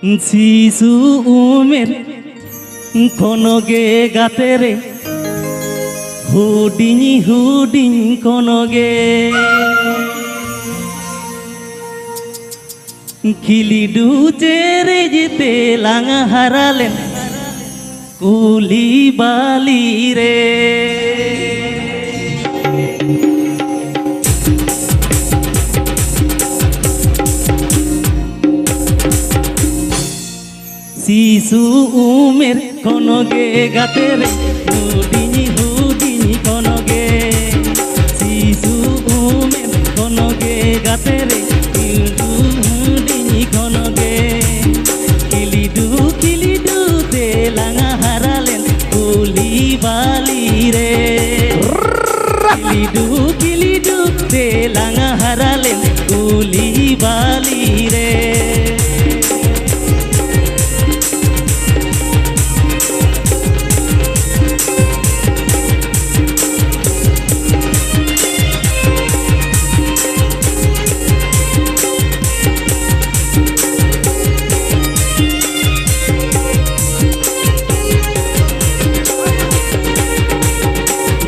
শিশু উমের কোনগে গাতেরে হুডিনি হুডিন কোনগে খিলিডু চেরে যেতে লাঙা হারালেন কুলি বালি রে শিশু উমের কোনগে গাতেরে হুডিনি হুডিনি কোনগে শিশু উমের কোনগে গাতেরে হুডিনি কোনগে কিলিডু কিলিডু তে লাঙা হারালেন কুলি বালি রে কিলিডু কিলিডু তে লাঙা হারালেন কুলি বালি রে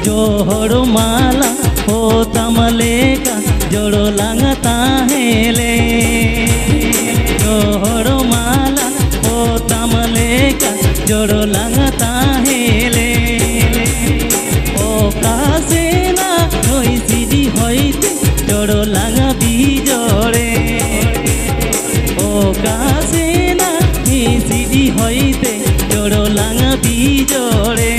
जोड़ो माला हो तमले का जोड़ो लंगता है ले जोड़ो माला हो तमले का जोड़ो लंगता है ले ओ कासे ना होई सीधी होईते जोड़ो लंग बीजोड़े ओ कासे ना ही सीधी होईते जोड़ो लंग बीजोड़े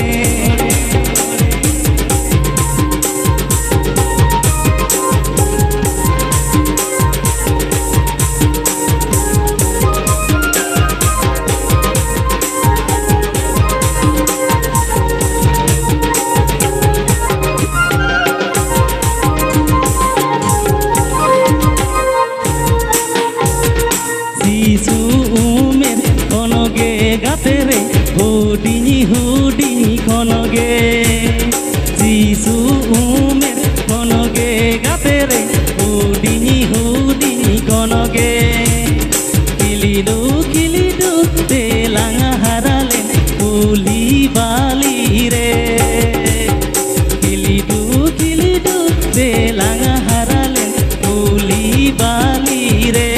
শিশু উমের কোনগে গাতেরে হুডিনি হুডিনি কোনগে শিশু উমের কোনগে গাতেরে হুডিনি হুডিনি কোনগে কিলিডু কিলিডু তে লাঙা হারালেন কুলি বালি রে কিলিডু কিলিডু তে লাঙা হারালেন কুলি বালি রে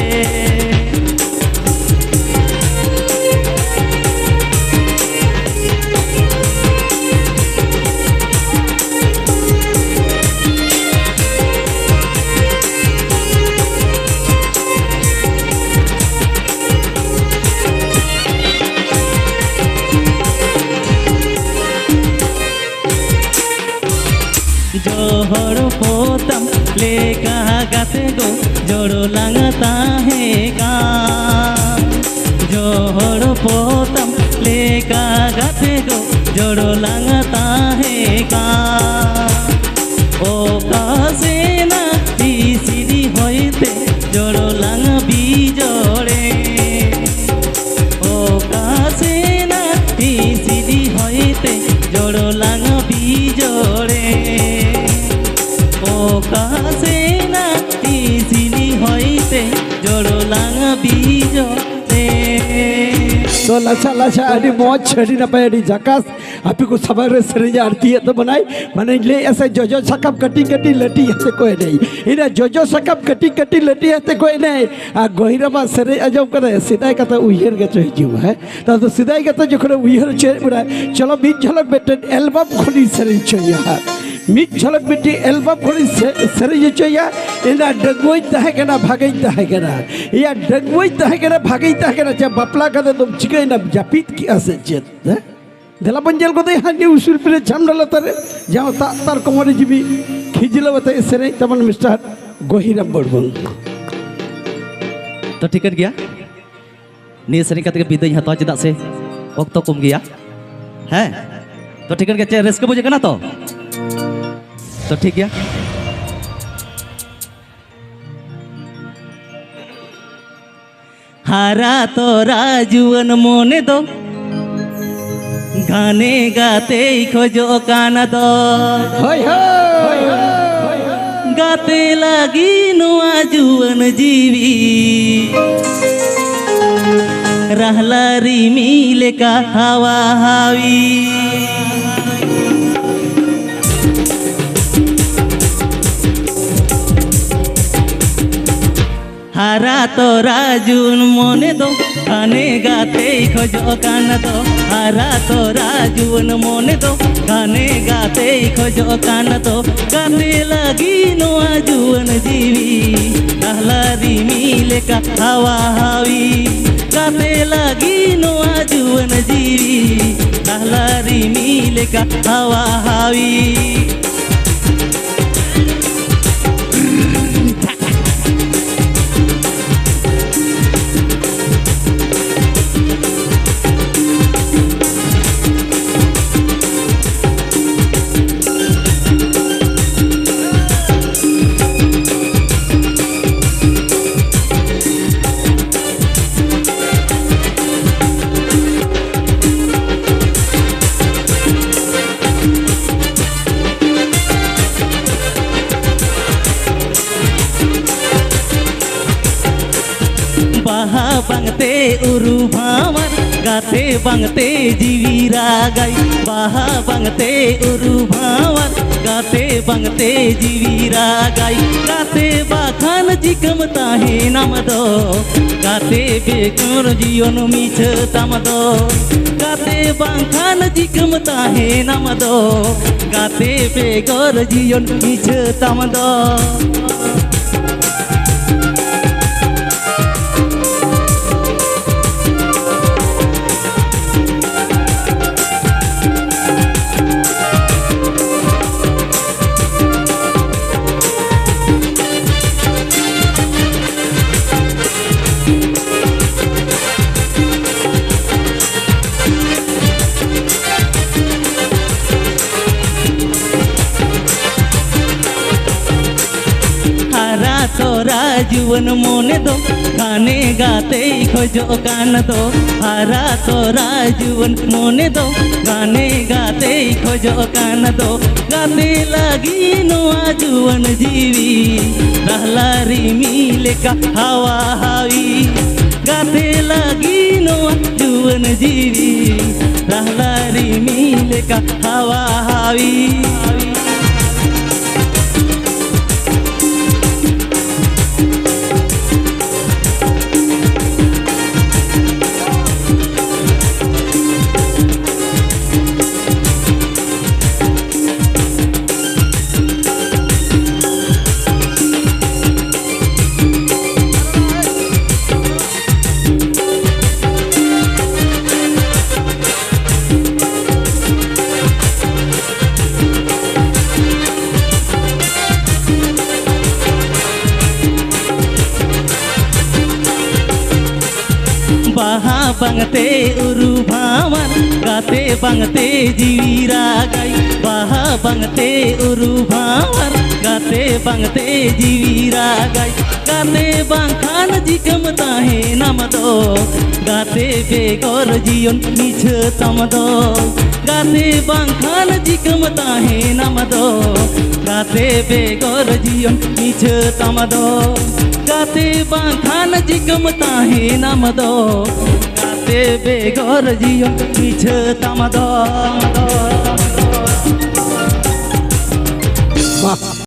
जोहर पोतम लेका गाते गो जोड़ो लंगता है का जोहर पोतम लेका गाते गो जोड़ो लंगता है का ओ कासे ना सीधी होईते जोड़ो लंग बीजोड़े ओ कासे ना सीधी होईते जोड़ो लंग बीजोड़े कासे ना सीधी होईते जोड़ो लांग बीजो तो लचा लचा अड़ी मौज छड़ी ना पे अड़ी जकास आप को सबर रे सरिया आरती है तो बनाई माने ले ऐसे जोजो सकप कटी कटी लटी ऐसे कोई नहीं इना जोजो सकप कटी कटी लटी ऐसे कोई नहीं आ गोहिरा बा सरे अजब करे सिदाई कथा उयहर के चहिजु है तो सिदाई कथा जखने उयहर छे बुरा चलो बीच झलक बेटे एल्बम खुली सरी छया मिट झलक बेटी एल्बम खुली सरी छया इना डगवई तहे केना भागई तहे केना या डगवई तहे केना भागई तहे केना जब बापला कदे तुम चिकई ना जापित की आसे चेत देला बंजल को दे हानि उसूल पे छामडल तारे जाओ तार कोमरे जीबी खिजिला बते सरे तमन मिस्टर गोहिराम बड़बन तो ठीक गया निये सरी कते बिदाय हता चेदा से वक्त कम गया है तो ठीक गया रेस्क बुझे कना तो ठीक गया हारा तो राजुवन मोने दो गाने गाते खोजो काना दो गाते लगी नुआ जुवन जीवी रहला रिमिल का हवा हावी हारा तो राजुन मोने दो खाने गाते खोजो कान दो हारा तो राजुन मोने दो खाने गाते खोजो कान दो गाते लगी नोआ जुवन जीवी रहला रिमिल का हवा हावी गाते लगी नोआ जुवन जीवी रहला रिमिल का हवा हावी बाहा बंगते उरु भावर गाते बंगते जीवी रागाई बाहा बंगते उरु भावर गाते बंगते जीवी रागाई गाते बाखान जिकम ताहे नाम दो गाते बेकुर जियोन मीछ तम दो गाते बाखान जिकम ताहे नाम दो गाते बेगोर जियोन मीछ तम दो तोरा जुवन मोने दो गाने गाते खोजो कान दो हारा तोरा जुवन मोने दो गाने गाते खोजो कान दो गाते लगी नोआ जुवन जीवी रहला रिमिल का हवा हावी गाते लगी नोआ जुवन जीवी रहला रिमिल का हवा हावी बाहा बंगते उरु भावर गाते बंगते जीवी रागाई बाहा बंगते उरु भावर गाते बंगते जीवी रागाई गाते बाखान जिकम ताहे नाम दो गाते बेगोर जियोन मीछ तम दो गाते बाखान जिकम ताहे नाम दो गाते बेगोर जियोन मीछ तम दो गाते बाखान जिकम ताहे नाम दो गाते बेगोर जियोन मीछ तम दो